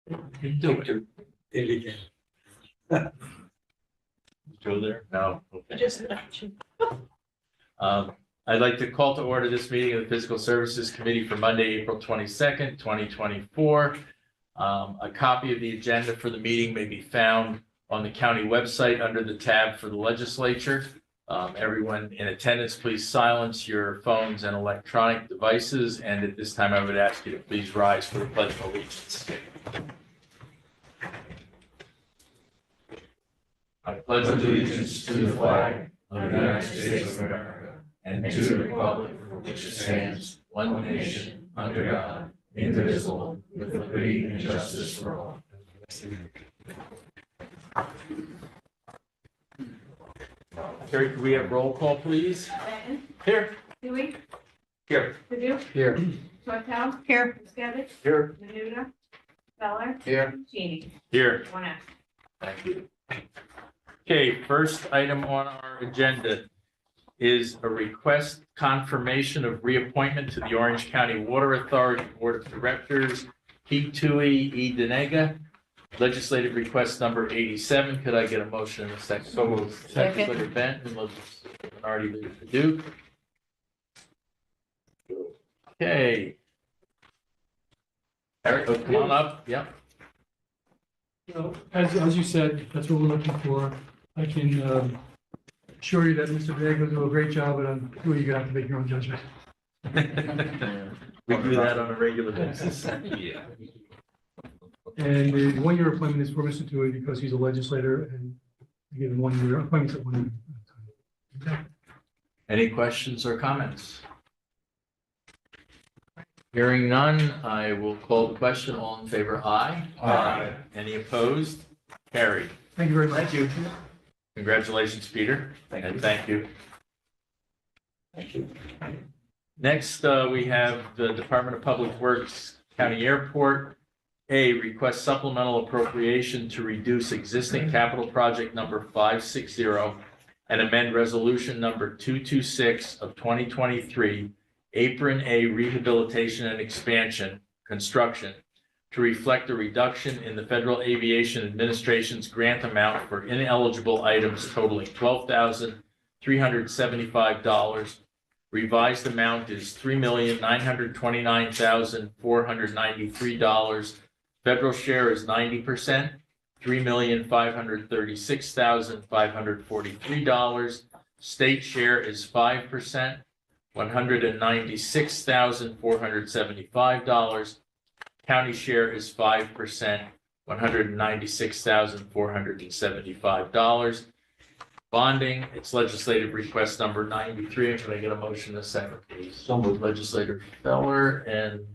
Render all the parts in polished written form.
Do it. Joe there? No. Okay. Just I'd like to call to order this meeting of the Fiscal Services Committee for Monday, April 22nd, 2024. A copy of the agenda for the meeting may be found on the county website under the tab for the legislature. Everyone in attendance, please silence your phones and electronic devices. And at this time, I would ask you to please rise for the Pledge of Allegiance. I pledge allegiance to the flag of the United States of America and to the republic for which it stands, one nation, under God, indivisible, with liberty and justice for all. Terry, could we have roll call, please? Benton, Here. Dewey, Here. Paduk, Here. Martel, Here. Skevich, Here. Menuda, Feller, Here. Cheney, Here. one act. Thank you. Okay, first item on our agenda is a request confirmation of reappointment to the Orange County Water Authority Board of Directors, P. Tui E. Denega, legislative request number 87. Could I get a motion in a second? So moved. Second. Legislator Benton, Legislator Minority Leader Paduk. Okay. Eric, come on up. Yep. Well, as you said, that's what we're looking for. I can assure you that Mr. Vega will do a great job, but I'm sure you're gonna have to make your own judgment. We do that on a regular basis. Yeah. And the one-year appointment is for Mr. Tui because he's a legislator and given 1 year appointments at 1 year. Okay. Any questions or comments? Hearing none, I will call the question. All in favor, aye. Aye. Any opposed? Carried. Thank you very much. Thank you. Congratulations, Peter. And thank you. Thank you. Next, we have the Department of Public Works County Airport. A, request supplemental appropriation to reduce existing capital project number 560 and amend resolution number 226 of 2023, Apron A rehabilitation and expansion construction, to reflect a reduction in the Federal Aviation Administration's grant amount for ineligible items totaling $12,375. Revised amount is $3,929,493. Federal share is 90%, $3,536,543. State share is 5%, $196,475. County share is 5%, $196,475. Bonding, it's legislative request number 93. Can I get a motion in a second, please? So moved. Legislator Feller and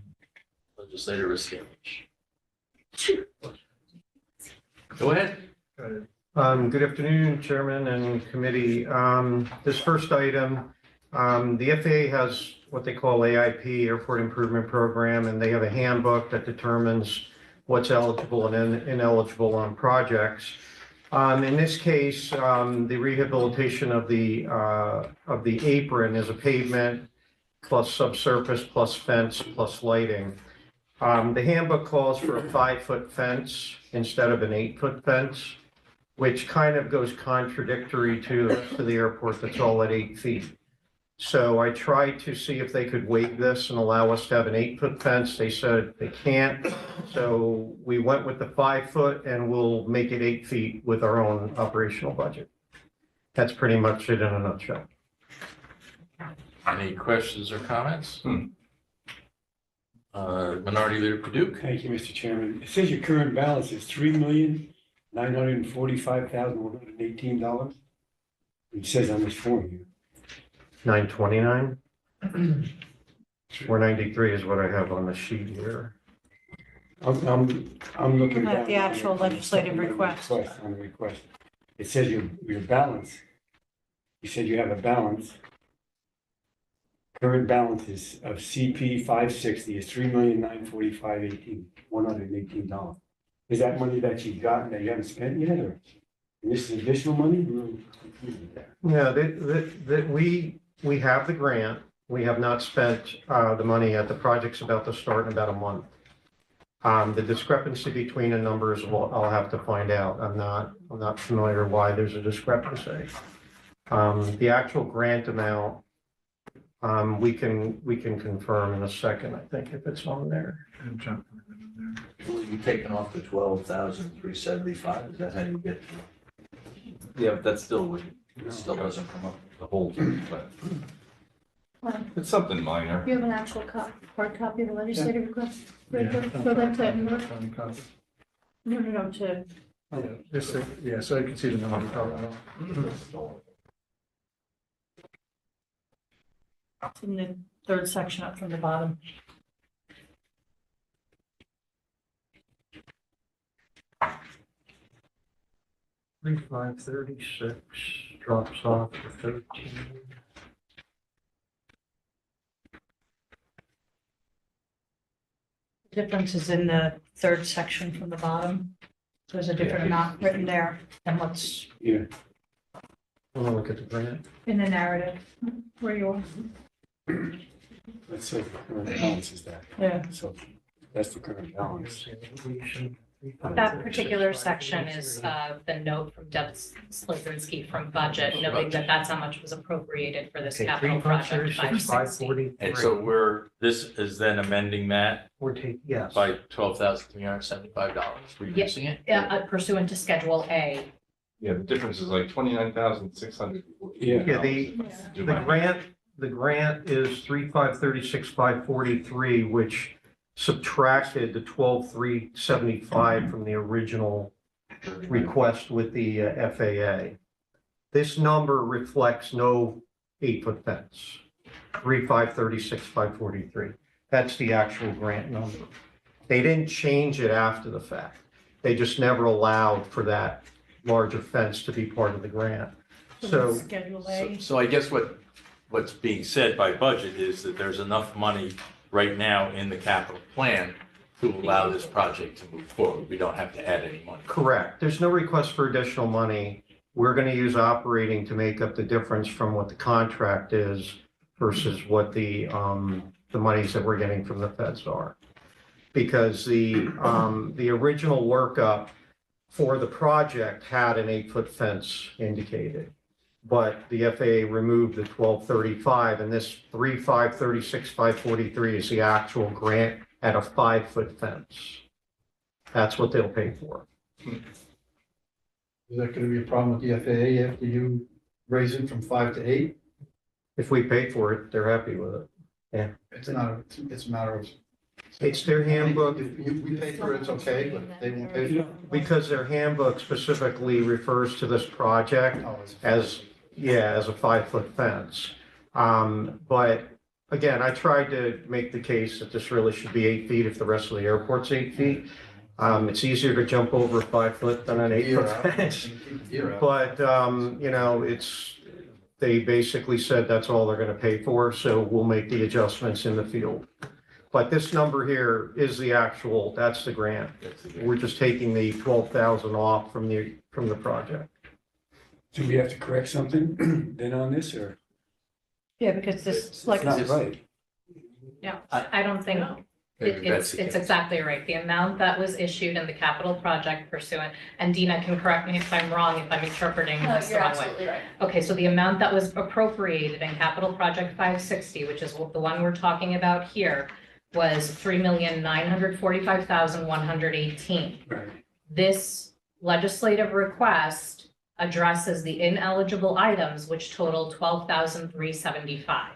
Legislator Riskevich. Go ahead. Good afternoon, Chairman and committee. This first item, the FAA has what they call AIP, Airport Improvement Program, and they have a handbook that determines what's eligible and ineligible on projects. In this case, the rehabilitation of the apron is a pavement plus subsurface plus fence plus lighting. The handbook calls for a 5-foot fence instead of an 8-foot fence, which kind of goes contradictory to the rest of the airport that's all at 8 feet. So I tried to see if they could waive this and allow us to have an 8-foot fence. They said they can't. So we went with the 5-foot and we'll make it 8 feet with our own operational budget. That's pretty much it in a nutshell. Any questions or comments? Minority Leader Paduk. Thank you, Mr. Chairman. It says your current balance is $3,945,118. It says on this form here. 929. 493 is what I have on the sheet here. I'm looking. At down the actual on the legislative supplemental request. On the request. It says your balance. You said you have a balance. Current balance is of CP 560 is $3,945,118. Is that money that you got that you haven't spent yet, or this is additional money? Yeah, we have the grant. We have not spent the money yet. The project's about to start in about a month. The discrepancy between the numbers, well, I'll have to find out. I'm not familiar why there's a discrepancy. The actual grant amount, we can confirm in a second, I think, if it's on there. Will you taking off the 12,375? Is that how you get to? Yeah, but that's still, It still doesn't come up the whole, but it's something minor. You have an actual hard copy of the legislative request? Go back to Edinburgh. No, to, So I can see the number. It's in the third section up from the bottom. 3536 drops off to 13. Difference is in the third section from the bottom. There's a different amount written there than what's Yeah, I want to look at the grant. in the narrative, where you are. let's say the current balance is that, Yeah. so that's the current balance. That particular section is the note from Deb Slizensky from budget, noting that that's how much was appropriated for this capital project, 560. And so this is then amending that We're taking, yes. by $12,375, reducing it? Pursuant to Schedule A. Yeah, the difference is like 29,600. Yeah. Yeah, the grant is 3536,543, which subtracted the 12,375 from the original request with the FAA. This number reflects no 8-foot fence, 3536,543. That's the actual grant number. They didn't change it after the fact. They just never allowed for that larger fence to be part of the grant. So, Schedule So A. so I guess what's being said by budget is that there's enough money right now in the capital plan to allow this project to move forward. We don't have to add any money. correct. There's no request for additional money. We're going to use operating to make up the difference from what the contract is versus what the monies that we're getting from the feds are. Because the original workup for the project had an 8-foot fence indicated. But the FAA removed the 1235, and this 3536,543 is the actual grant at a 5-foot fence. That's what they'll pay for. Is that gonna be a problem with the FAA after you raise it from 5 to 8? If we pay for it, they're happy with it. It's not, it's a matter of. It's their handbook, If we pay for it, it's okay, but if they won't pay for it. because their handbook specifically refers to this project Oh, it's- as a 5-foot fence. But again, I tried to make the case that this really should be 8 feet if the rest of the airport's 8 feet. It's easier to jump over a 5-foot than an 8-foot fence. Keep the deer out. But, they basically said that's all they're gonna pay for, so we'll make the adjustments in the field. But this number here is the actual, that's the grant. We're just taking the 12,000 off from the project. Do we have to correct something then on this, or? Yeah, because this, It's like, not right. no, I don't think it's exactly right. The amount that was issued in the capital project pursuant, and Dina can correct me if I'm wrong, if I'm interpreting no, this the you're wrong way. absolutely right. Okay, so the amount that was appropriated in capital project 560, which is the one we're talking about here, was 3,945,118. Right. This legislative request addresses the ineligible items, which total 12,375.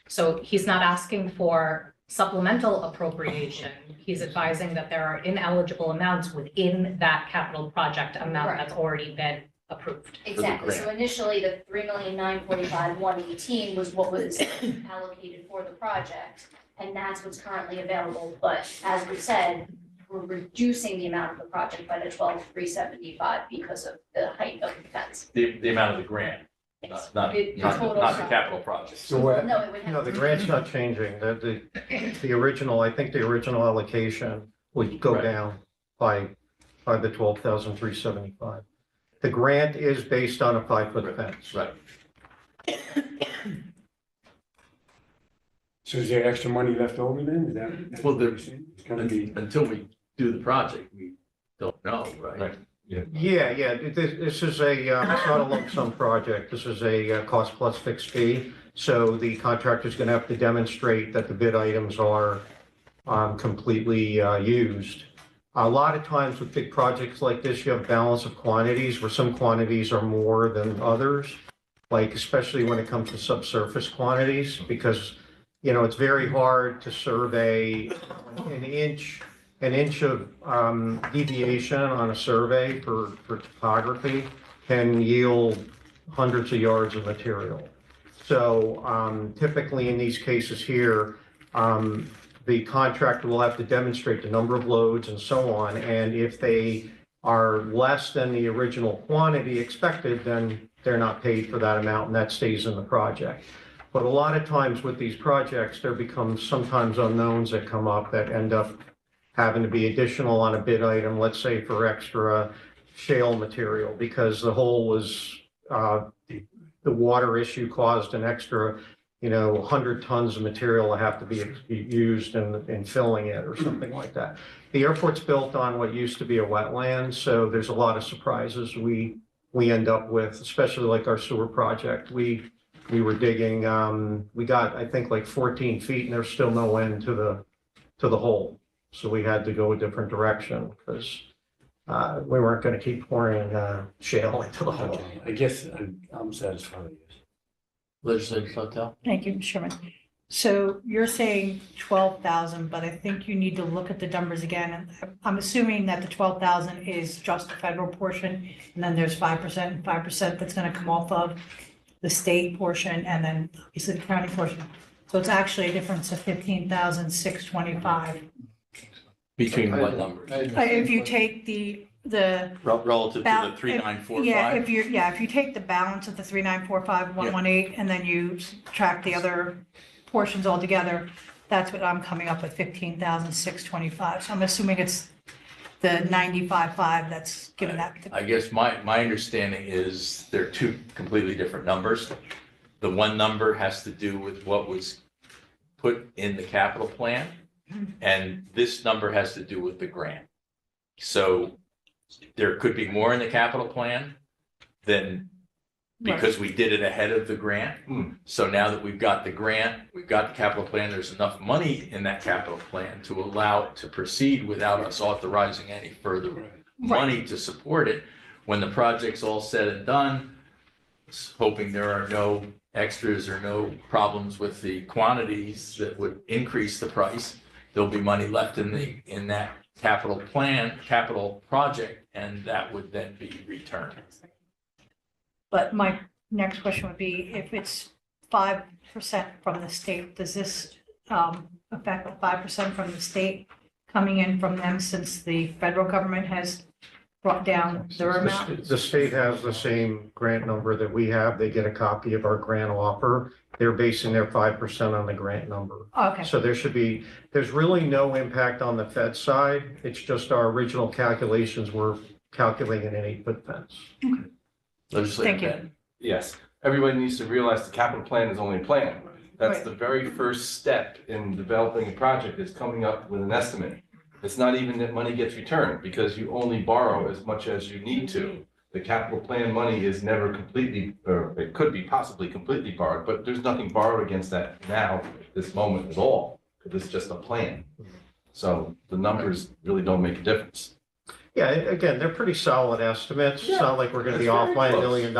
So he's not asking for supplemental appropriation. He's advising that there are ineligible amounts within that capital project amount Right. that's already been approved. Exactly, so initially the 3,945,118 was what was allocated for the project, and that's what's currently available, but as we said, we're reducing the amount of the project by the 12,375 because of the height of the fence. The amount of the grant, Yes. not The the total capital project. So what, No, it would have. No, the grant's not changing. The original, I think the original allocation would go Right. down by the 12,375. The grant is based on a 5-foot fence. Right. so is there extra money left over then? Is that? Well, there- It's gonna be, Until we do the project, we don't know, right? Right. Yeah, this is a, it's not a lump sum project. This is a cost plus fixed fee. So the contractor's gonna have to demonstrate that the bid items are completely used. A lot of times with big projects like this, you have balance of quantities where some quantities are more than others. Like especially when it comes to subsurface quantities, because, you know, it's very hard to survey an inch of deviation on a survey for topography can yield hundreds of yards of material. So typically in these cases here, the contractor will have to demonstrate the number of loads and so on. And if they are less than the original quantity expected, then they're not paid for that amount and that stays in the project. But a lot of times with these projects, there becomes sometimes unknowns that come up that end up having to be additional on a bid item, let's say for extra shale material, because the hole was, the water issue caused an extra, 100 tons of material that have to be used in filling it or something like that. The airport's built on what used to be a wetland, so there's a lot of surprises we end up with, especially like our sewer project. We were digging, we got, I think, like 14 feet and there's still no end to the hole. So we had to go a different direction because we weren't going to keep pouring shale into the hole. Okay, I guess I'm satisfied. Legislator Sotel? Thank you, Mr. Chairman. So you're saying 12,000, but I think you need to look at the numbers again. And I'm assuming that the 12,000 is just the federal portion, and then there's 5% and 5% that's going to come off of the state portion, and then obviously the county portion. So it's actually a difference of 15,625. Between what numbers? If you take the Relative to the 3945? Yeah, if you take the balance of the 3,945,118, and then you subtract the other portions altogether, that's what I'm coming up with, 15,625. So I'm assuming it's the 95.5 that's given that. I guess my understanding is they're two completely different numbers. The one number has to do with what was put in the capital plan, and this number has to do with the grant. So there could be more in the capital plan than, because we did it ahead of the grant. So now that we've got the grant, we've got the capital plan, there's enough money in that capital plan to allow it to proceed without us authorizing any further money to support it. When the project's all said and done, hoping there are no extras or no problems with the quantities that would increase the price, there'll be money left in that capital project, and that would then be returned. But my next question would be, if it's 5% from the state, does this affect the 5% from the state coming in from them, since the federal government has brought down their amount? The state has the same grant number that we have. They get a copy of our grant offer. They're basing their 5% on the grant number. Okay, So there's really no impact on the Fed side. It's just our original calculations were calculating an 8-foot fence. Legislator Thank you. Benton. Yes, everybody needs to realize the capital plan is only a plan. That's Right. the very first step in developing a project, is coming up with an estimate. It's not even that money gets returned, because you only borrow as much as you need to. The capital plan money is never completely, or it could be possibly completely borrowed, but there's nothing borrowed against that now, this moment at all, because it's just a plan. So the numbers really don't make a difference. Yeah, again, they're pretty solid estimates. It's not like we're going to be that's off very by $1 close. million,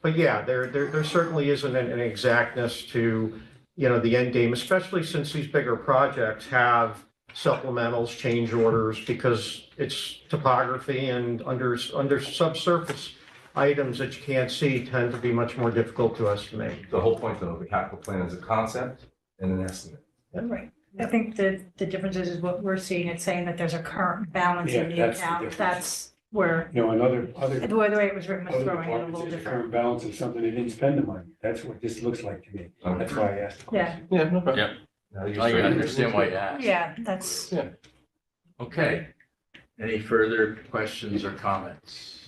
but yeah, there certainly isn't an exactness to, the end game, especially since these bigger projects have supplementals, change orders, because it's topography, and under subsurface items that you can't see tend to be much more difficult to estimate. The whole point of the capital plan is a concept and an estimate. right. I think the difference is what we're seeing, it's saying that there's a current balance in Yeah, the that's the account. difference. That's where, Other the way it was written was other throwing it a departments, little there's a different. current balance of something they didn't spend the money. That's what this looks like to me. That's why I asked the Yeah, question. Yeah, no problem. Yep. Now you're I straight. understand why you asked. yeah, that's, Okay. Any further questions or comments?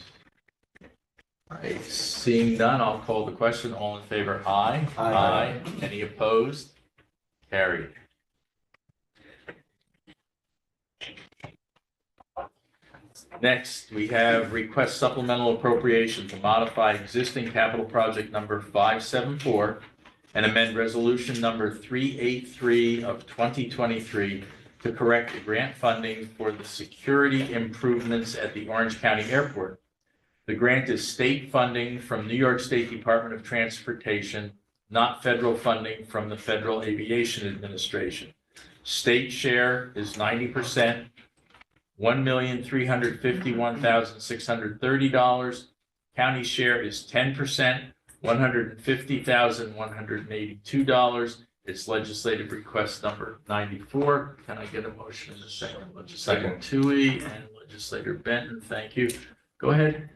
All right, seeing none, I'll call the question. All in favor, aye. Aye. Any opposed? Carried. Next, we have request supplemental appropriation to modify existing capital project number 574 and amend resolution number 383 of 2023 to correct the grant funding for the security improvements at the Orange County Airport. The grant is state funding from New York State Department of Transportation, not federal funding from the Federal Aviation Administration. State share is 90%, $1,351,630. County share is 10%, $150,182. It's legislative request number 94. Can I get a motion in a second? Legislator Tui and Legislator Benton, thank you. Go ahead.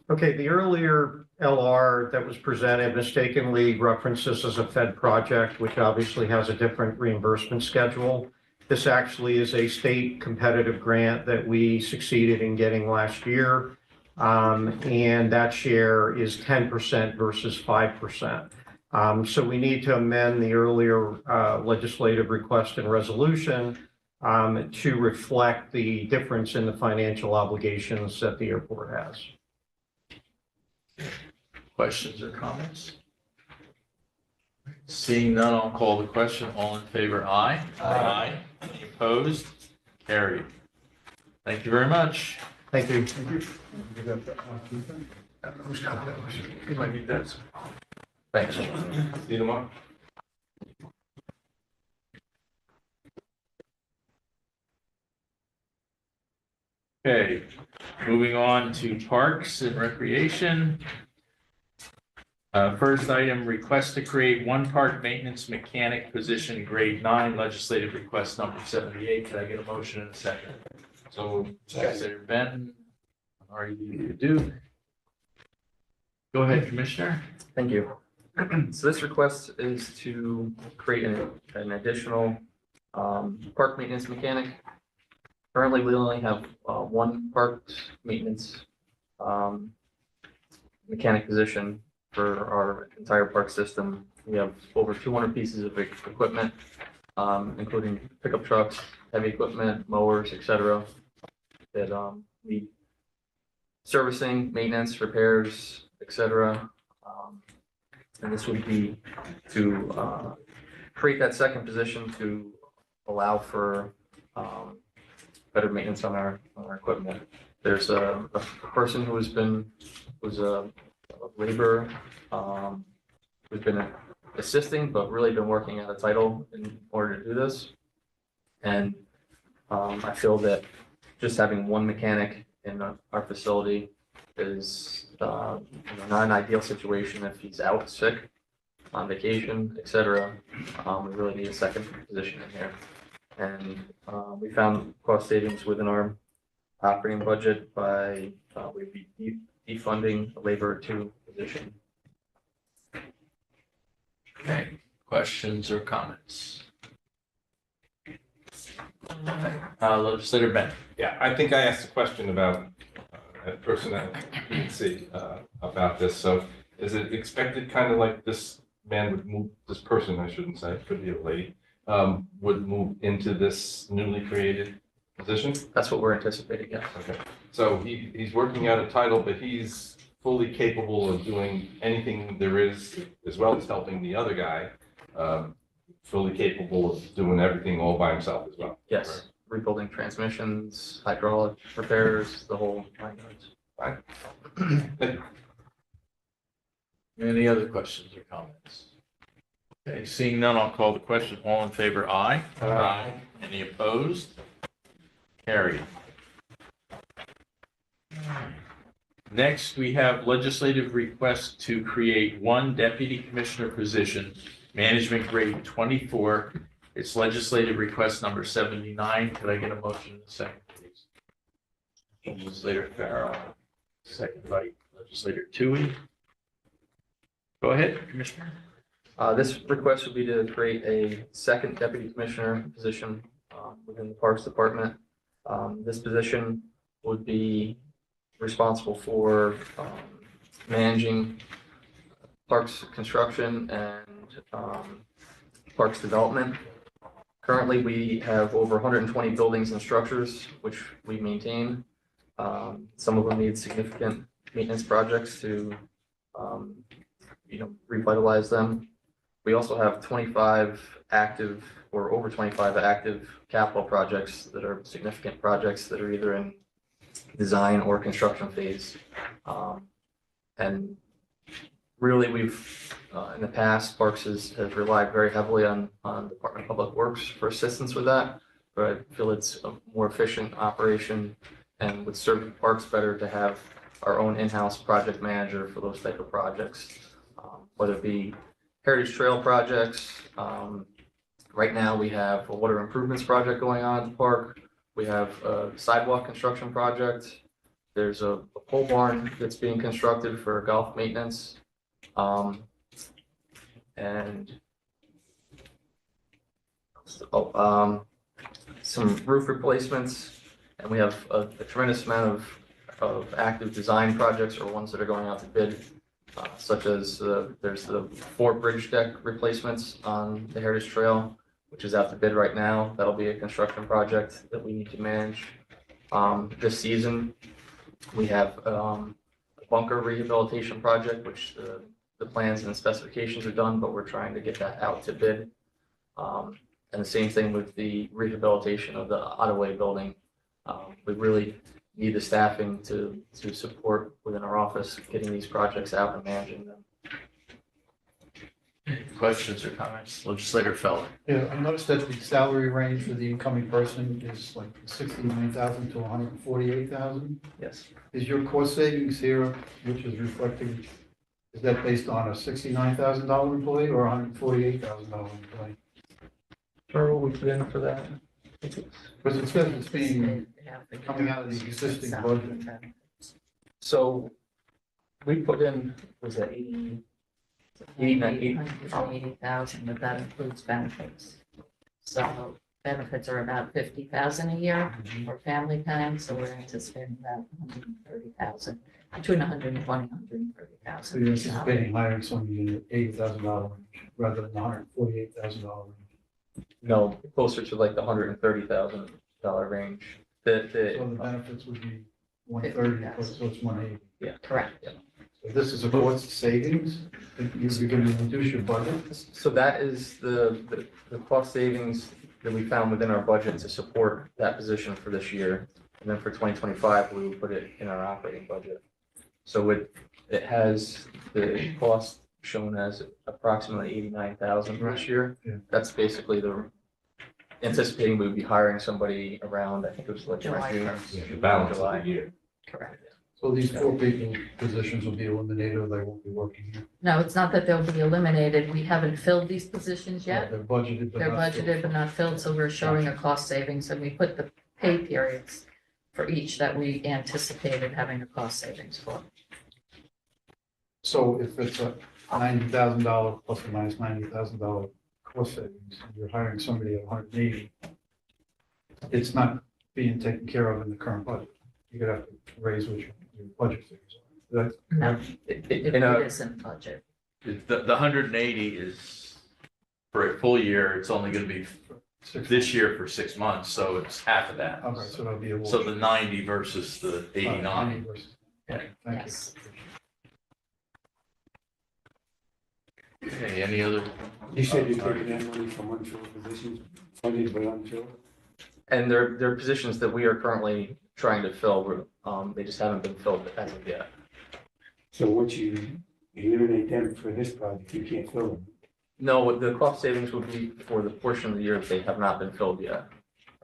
Okay, the earlier LR that was presented mistakenly referenced this as a Fed project, which obviously has a different reimbursement schedule. This actually is a state competitive grant that we succeeded in getting last year. And that share is 10% versus 5%. So we need to amend the earlier legislative request and resolution to reflect the difference in the financial obligations that the airport has. Questions or comments? Seeing none, I'll call the question. All in favor, aye. Aye. Any opposed? Carried. Thank you very much. Thank you. You might need that. Thanks. See you tomorrow. Okay, moving on to Parks and Recreation. First item, request to create one park maintenance mechanic position, grade 9, legislative request number 78. Can I get a motion in a second? So, Legislator Benton, already you do. Go ahead, Commissioner. Thank you. So this request is to create an additional park maintenance mechanic. Currently, we only have one park maintenance mechanic position for our entire park system. We have over 200 pieces of equipment, including pickup trucks, heavy equipment, mowers, etc., that need servicing, maintenance, repairs, etc. And this would be to create that second position to allow for better maintenance on our equipment. There's a person who was a laborer, who's been assisting, but really been working at a title in order to do this. And I feel that just having one mechanic in our facility is not an ideal situation if he's out sick, on vacation, etc. We really need a second position in here. And we found cost savings within our operating budget by we'd be defunding the labor 2 position. Okay, questions or comments? Legislator Benton. Yeah, I think I asked a question about a person at PNC about this. So is it expected kind of like this man would move, this person, I shouldn't say, could be a lady, would move into this newly created position? That's what we're anticipating, yes. Okay, so he's working out a title, but he's fully capable of doing anything there is, as well as helping the other guy, fully capable of doing everything all by himself as well. Yes, rebuilding transmissions, hydraulic repairs, the whole 9 yards. Fine. Any other questions or comments? Okay, seeing none, I'll call the question. All in favor, aye. Aye. Any opposed? Carried. Next, we have legislative request to create one deputy commissioner position, management grade 24. It's legislative request number 79. Could I get a motion in a second, please? Legislator Farrell, second by Legislator Tui. Go ahead, Commissioner. This request would be to create a second deputy commissioner position within the Parks Department. This position would be responsible for managing parks construction and parks development. Currently, we have over 120 buildings and structures which we maintain. Some of them need significant maintenance projects to, revitalize them. We also have 25 active or over 25 active capital projects that are significant projects that are either in design or construction phase. And really, we've, in the past, Parks has relied very heavily on Department of Public Works for assistance with that. But I feel it's a more efficient operation and would serve the parks better to have our own in-house project manager for those type of projects. Whether it be Heritage Trail projects, right now we have a water improvements project going on at the park. We have a sidewalk construction project. There's a pole barn that's being constructed for golf maintenance. Some roof replacements, and we have a tremendous amount of active design projects or ones that are going out to bid, such as there's the 4 bridge deck replacements on the Heritage Trail, which is out to bid right now. That'll be a construction project that we need to manage. This season, we have a bunker rehabilitation project, which the plans and specifications are done, but we're trying to get that out to bid. And the same thing with the rehabilitation of the Ottaway building. We really need the staffing to support within our office, getting these projects out and managing them. Questions or comments? Legislator Feller. Yeah, I noticed that the salary range for the incoming person is like 69,000 to 148,000. Yes. Is your cost savings here, which is reflecting, is that based on a $69,000 employee or a $148,000 employee? Remember what we put in for that? Because it says it's being, coming out of the existing budget. So we put in, was that 80,000, but that includes benefits. So benefits are about 50,000 a year for family planning, so we're anticipating about 130,000, between 120 and So you're 130,000. anticipating hiring somebody in the $80,000 range rather than the $148,000 range. No, closer to like the $130,000 range. So the benefits would be 130, so it's 180. Yeah. Correct. So this is a cost savings, you're going to reduce your budget? So that is the cost savings that we found within our budget to support that position for this year. And then for 2025, we will put it in our operating budget. So it has the cost shown as approximately 89,000 for this year. Yeah. That's basically anticipating we would be hiring somebody around, I think it was like July June. 1st. The balance of the year. Correct. So these 4 people positions will be eliminated, or they won't be working here? No, it's not that they'll be eliminated. We haven't filled these positions yet. They're budgeted, but They're not filled. budgeted but not filled, so we're showing a cost savings, and we put the pay periods for each that we anticipated having a cost savings for. So if it's a $90,000 plus or minus $90,000 cost savings, and you're hiring somebody at 180, it's not being taken care of in the current budget. You're gonna have to raise what your budget figures are. That's No, It it isn't budget. The 180 is for a full year, it's only gonna be six. this year for 6 months, so it's half of that. Okay, so that'll be a. So the 90 versus the 89. 90 versus- Yeah. Thank you. Yes. Okay, any other? You said you're taking that money from unfilled positions, funded but unfilled? And they're positions that we are currently trying to fill. They just haven't been filled as of yet. So once you eliminate them for this project, you can't fill them. No, the cost savings would be for the portion of the year that they have not been filled yet.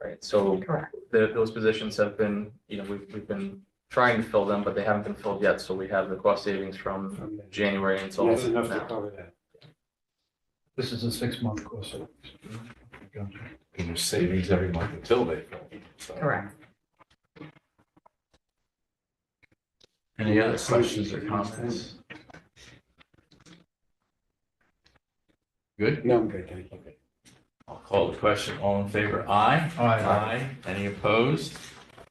Right, so Correct. those positions have been, we've been trying to fill them, but they haven't been filled yet. So we have the cost savings from From that. January until That's enough to now. cover that. This is a 6-month cost savings. Gotcha. And there's savings every month until they fill. So- Correct. Any other questions or comments? Good? No, I'm good, thank you. I'll call the question. All in favor? Aye. Aye. Any opposed?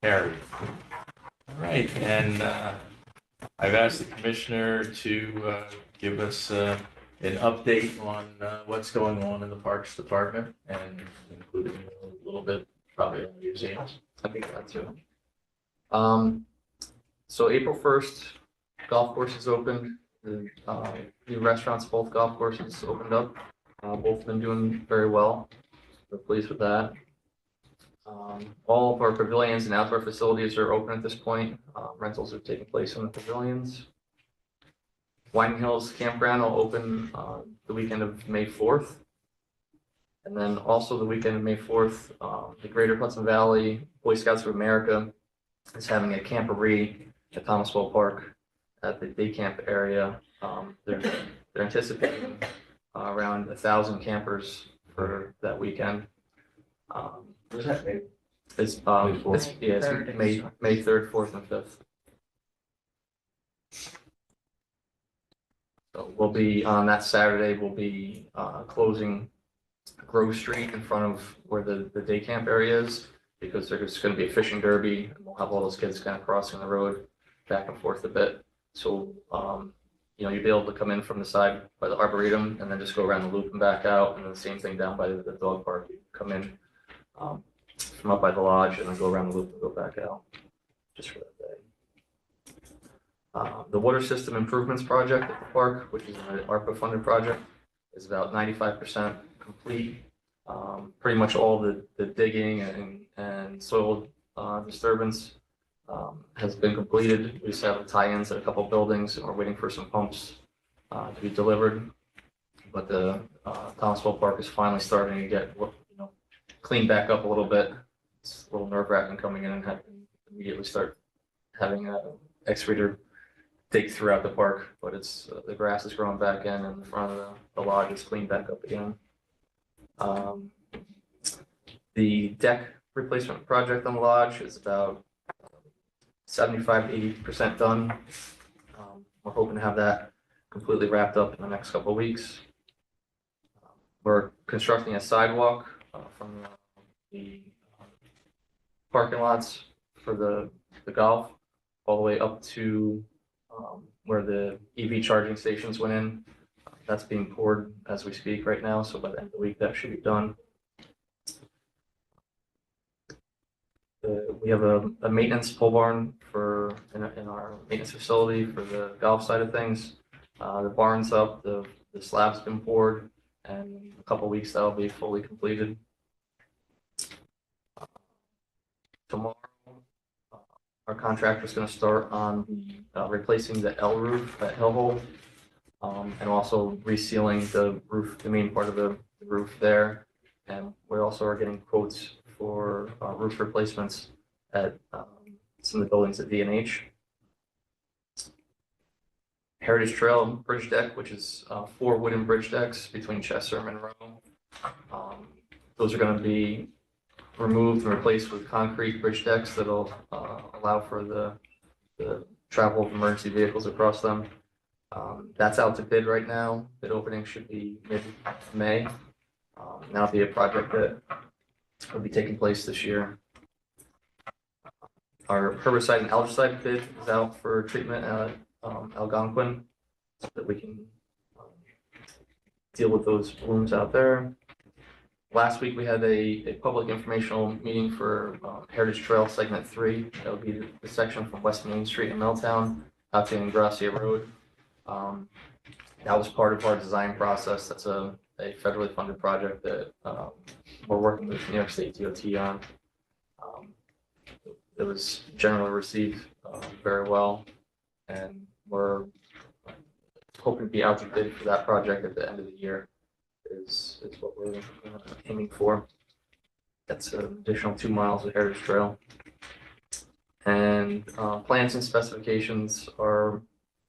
Carried. All right, and I've asked the commissioner to give us an update on what's going on in the Parks Department and including a little bit probably on museums. I think that too. So April 1st, golf courses opened, the new restaurants, both golf courses opened up. Both been doing very well. We're pleased with that. All of our pavilions and outdoor facilities are open at this point. Rentals are taking place in the pavilions. Winding Hills Campground will open the weekend of May 4th. And then also the weekend of May 4th, the Greater Hudson Valley Boy Scouts of America is having a camporee at Thomasville Park at the day camp area. They're anticipating around 1,000 campers for that weekend. Was that maybe? It's Third. May 3rd, 4th, and 5th. So we'll be on that Saturday. We'll be closing Grove Street in front of where the day camp area is, because there's going to be a fishing derby. And we'll have all those kids kind of crossing the road back and forth a bit. So you'll be able to come in from the side by the Arboretum and then just go around the loop and back out, and then the same thing down by the dog park. You come in from up by the lodge and then go around the loop and go back out just for that day. The water system improvements project at the park, which is an ARPA funded project, is about 95% complete. Pretty much all the digging and soil disturbance has been completed. We just have tie-ins at a couple buildings, and we're waiting for some pumps to be delivered. But the Thomasville Park is finally starting to get cleaned back up a little bit. It's a little nerve-wracking coming in and immediately start having an excavator dig throughout the park, but it's the grass is growing back in, and the front of the lodge is cleaned back up again. The deck replacement project on the lodge is about 75 to 80% done. We're hoping to have that completely wrapped up in the next couple of weeks. We're constructing a sidewalk from the parking lots for the golf all the way up to where the EV charging stations went in. That's being poured as we speak right now, so by the end of the week that should be done. We have a maintenance pole barn in our maintenance facility for the golf side of things. The barn's up, the slab's been poured, and in a couple of weeks that'll be fully completed. Tomorrow, our contractor's going to start on replacing the L roof at Hillhole, and also resealing the roof, the main part of the roof there. And we also are getting quotes for roof replacements at some of the buildings at D&H. Heritage Trail bridge deck, which is 4 wooden bridge decks between Chester and Monroe. Those are going to be removed and replaced with concrete bridge decks that'll allow for the travel of emergency vehicles across them. That's out to bid right now. Bid opening should be mid-May. That'll be a project that will be taking place this year. Our herbicide and algicide bid is out for treatment at Algonquin, so that we can deal with those blooms out there. Last week we had a public informational meeting for Heritage Trail Segment 3. That would be the section from West Main Street in Milltown out to Ingracia Road. That was part of our design process. That's a federally funded project that we're working with New York State DOT on. It was generally received very well, and we're hoping to be out to bid for that project at the end of the year is what we're aiming for. That's an additional 2 miles of Heritage Trail. And plans and specifications are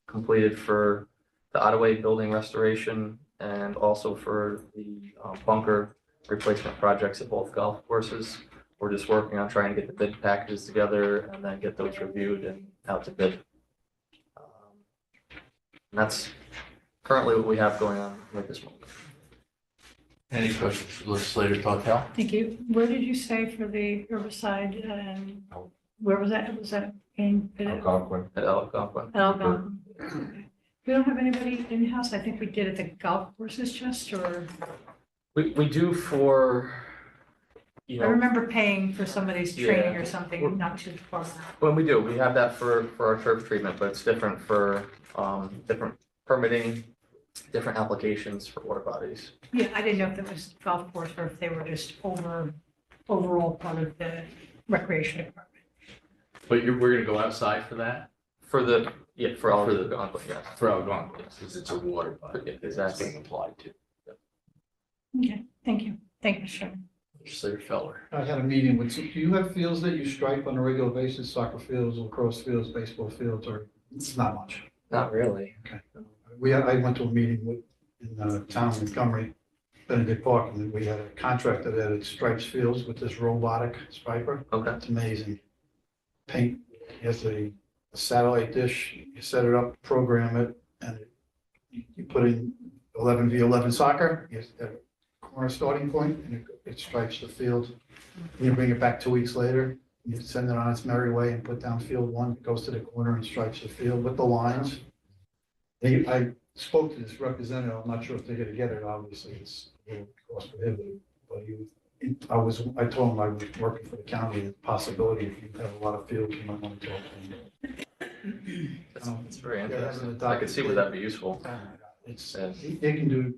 completed for the Ottaway building restoration and also for the bunker replacement projects at both golf courses. We're just working on trying to get the bid packages together and then get those reviewed and out to bid. And that's currently what we have going on right this moment. Any questions for Legislator Tortel? Thank you. Where did you say for the herbicide? Where was that? Was that in? Algonquin. At Algonquin. Algonquin. Okay. We don't have anybody in-house. I think we did at the golf courses just, or? We do for You I know, remember paying for somebody's training Yeah. or something, not too far back. when we do, we have that for our turf treatment, but it's different for, different permitting, different applications for water bodies. Yeah, I didn't know if it was golf course or if they were just overall part of the recreation department. But we're gonna go outside for that? For the, yeah, for all For of the- the, yes. For Algonquin, because it's a water body. Yeah, That's exactly. being applied to. Okay, thank you. Thank you, Sharon. Legislator Feller. I had a meeting with, do you have fields that you stripe on a regular basis, soccer fields, lacrosse fields, baseball fields, or it's not much? Not really. I went to a meeting with, in the town of Montgomery, Benedict Park, and we had a contractor that had stripes fields with this robotic striper. Okay. It's amazing. Paint, he has a satellite dish, you set it up, program it, and you put in 11v11 soccer, you have a corner starting point, and it stripes the field. You bring it back 2 weeks later, you send it on its merry way and put down field one, it goes to the corner and stripes the field with the lines. I spoke to this representative, I'm not sure if they're gonna get it, obviously, it's a little cost prohibitive, but I told him I was working for the county, the possibility if you have a lot of fields, you might want to talk to them. That's very Yeah, interesting. that's I could see where that'd be useful. It's, Yeah. they can do,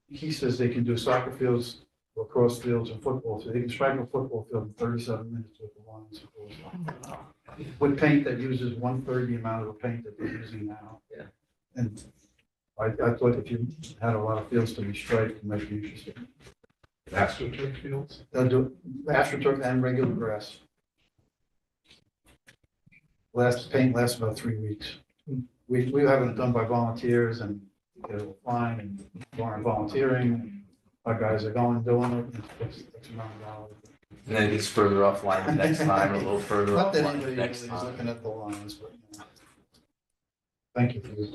he says they can do soccer fields, lacrosse fields, and football fields. They can stripe a football field in 37 minutes with the lines. With paint that uses 1/3 the amount of the paint that they're using now. Yeah. And I thought if you had a lot of fields to be striped, it might be interesting. AstroTurf fields? They'll do AstroTurf and regular grass. Paint lasts about 3 weeks. We have it done by volunteers and get a fine and we're volunteering. Our guys are going, doing it. It's around $1. And then it gets further offline the next time, a little further Not that offline anybody the really next is time. looking at the lines, but. Thank you for this.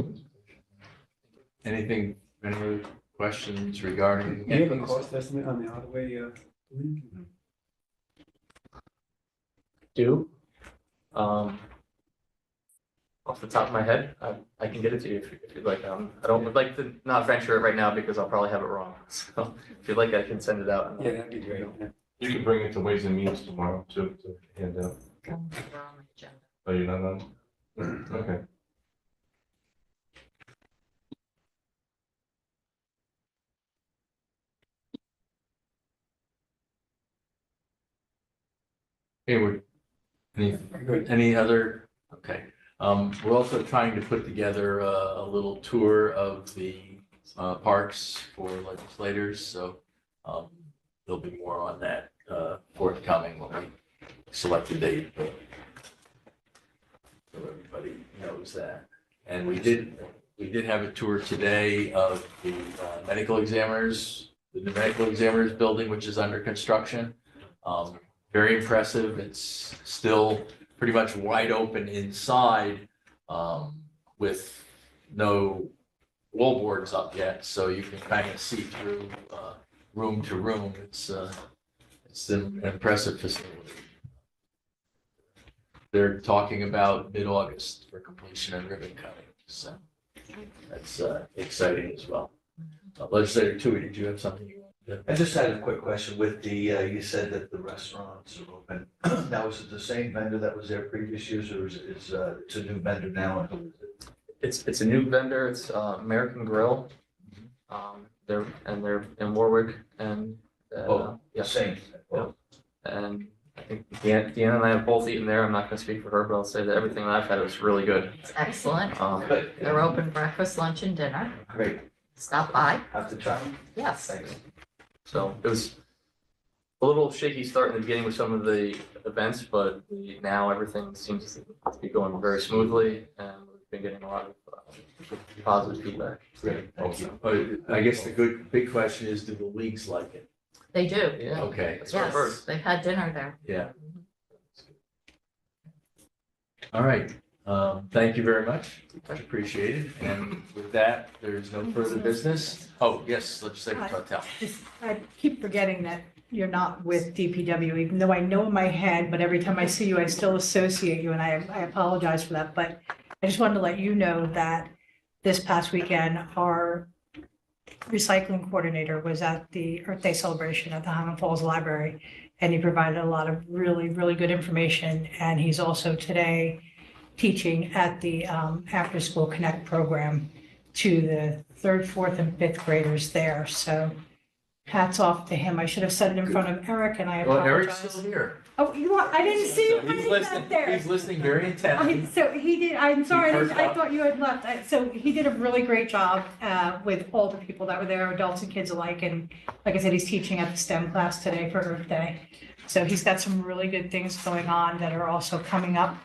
Anything, any other questions regarding? Do you have a cost estimate on the Ottaway, link? Do, off the top of my head, I can get it to you if you'd like. I would like to not venture it right now because I'll probably have it wrong. So if you'd like, I can send it out. Yeah, that'd be great. Yeah. You can bring it to Ways and Means tomorrow to hand out. We're on the agenda. Oh, you're not on? Okay. Hey, any other, okay. We're also trying to put together a little tour of the parks for legislators, so there'll be more on that forthcoming when we select a date. So everybody knows that. And we did have a tour today of the medical examiners, the new medical examiners building, which is under construction. Very impressive. It's still pretty much wide open inside with no wallboards up yet, so you can kind of see through room to room. It's an impressive facility. They're talking about mid-August for completion and ribbon cutting, so that's exciting as well. Legislator Tui, did you have something you wanted to? I just had a quick question with the, you said that the restaurants are open. Now, is it the same vendor that was there previous years, or is it's a new vendor now? And who is it? It's a new vendor. It's American Grill. They're in Warwick and yeah. Same. Yeah. And I think Deanna and I have both eaten there. I'm not going to speak for her, but I'll say that everything that I've had was really good. It's excellent. Good. They're open breakfast, lunch, and dinner. Great. Stop by. Have to try. Yes. Thanks. So it was a little shaky start in the beginning with some of the events, but now everything seems to be going very smoothly, and we've been getting a lot of positive feedback. Great. Thank you. I guess the big question is, do the leagues like it? They do. Yeah. Okay, That's what I've heard. Yes, they've had dinner there. yeah. All right, thank you very much. Much appreciated. And with that, there's no further business. Oh, yes, Legislator Tortel. I keep forgetting that you're not with DPW, even though I know in my head, but every time I see you, I still associate you, and I apologize for that. But I just wanted to let you know that this past weekend, our recycling coordinator was at the Earth Day celebration at the Highland Falls Library. And he provided a lot of really, really good information. And he's also today teaching at the After School Connect program to the third, fourth, and fifth graders there. So hats off to him. I should have said it in front of Eric, and I Well, Eric's apologize. still here. Oh, you want, I didn't see So him when he's he listening, sat there. he's listening very intently. So he did, I'm sorry, perked I up. thought you had left. So he did a really great job with all the people that were there, adults and kids alike. And like I said, he's teaching at the STEM class today for Earth Day. So he's got some really good things going on that are also coming up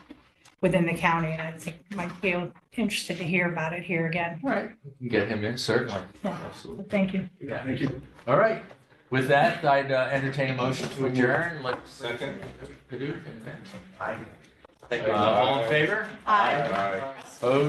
within the county. And I think you might be interested to hear about it here again. Right. You can get him in, certainly. Yeah. Absolutely. Thank you. Yeah. Thank you. All right. With that, I'd entertain a motion to adjourn. Let's. Second. All in favor? Aye. Opposed?